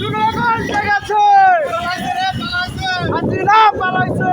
জনগণ জেগেছে, হাসিনা পালাইছে।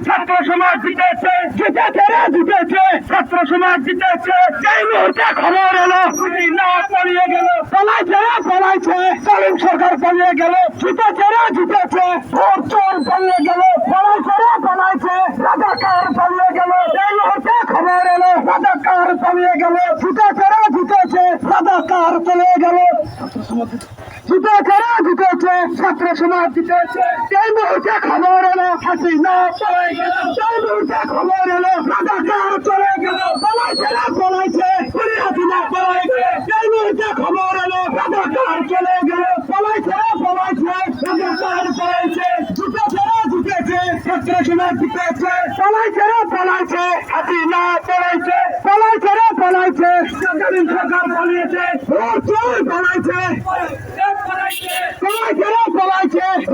ছাত্র সমাজ জিতেছে, ছাত্র সমাজ জিতেছে। এই মুহূর্তে খবর এলো না পালিয়ে গেল, পালাইছে জালিম সরকার পালিয়ে গেল, জিতেছে ভোট চোর পালিয়ে গেল, পালাইছে রাজাকার পালিয়ে গেল। এই মুহূর্তে খবর এলো রাজাকার পালিয়ে গেল, জিতেছে রাজাকার পালিয়ে গেল, জিতেছে ছাত্র সমাজ জিতেছে। এই মুহূর্তে খবর এলো হাসিনা চলে গেল, এই মুহূর্তে খবর এলো রাজাকার চলে গেল, পালাইছে হাসিনা পালাইছে। এই মুহূর্তে খবর এলো রাজাকার চলে গেল, পালাইছে রাজাকার পালাইছে, জিতেছে ছাত্র সমাজ জিতেছে, পালাইছে হাসিনা পালাইছে, পালাইছে জালিম সরকার পালিয়েছে, পালাইছে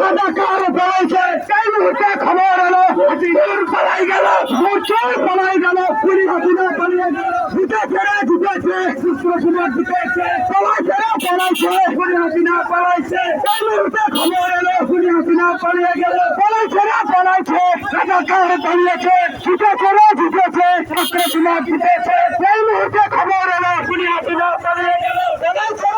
রাজাকার পালাইছে। এই মুহূর্তে খবর এলো চোর পালাই গেল, পালাই গেল, পুলিশ হাসিনা পালিয়ে গেল, জিতেছে ছাত্র সমাজ জিতেছে, পালাইছে পুলিশ হাসিনা পালাইছে। এই মুহূর্তে খবর এলো পুলিশ হাসিনা পালিয়ে গেল, পালাইছে রাজাকার পালিয়েছে, জিতেছে ছাত্র সমাজ জিতেছে। এই মুহূর্তে খবর এলো পুলিশ হাসিনা পালিয়ে গেল, পালাইছে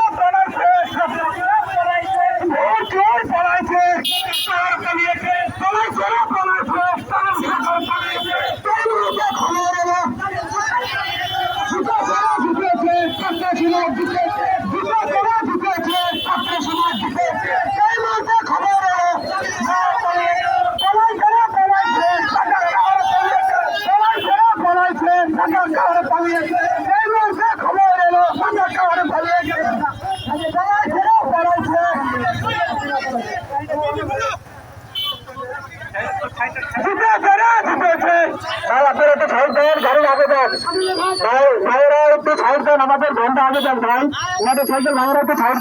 আমাদের ঘন্টা আগে যান ভাই, আমাদের সাইকেল ভাইয়েরা একটু সাইড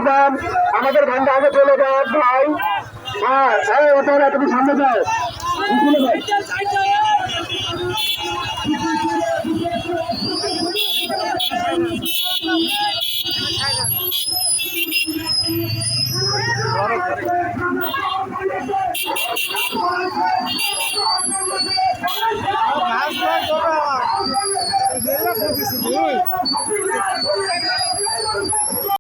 দেন, আমাদের ঘন্টা আগে চলে যান ভাই। হ্যাঁ তুমি সামনে যাও।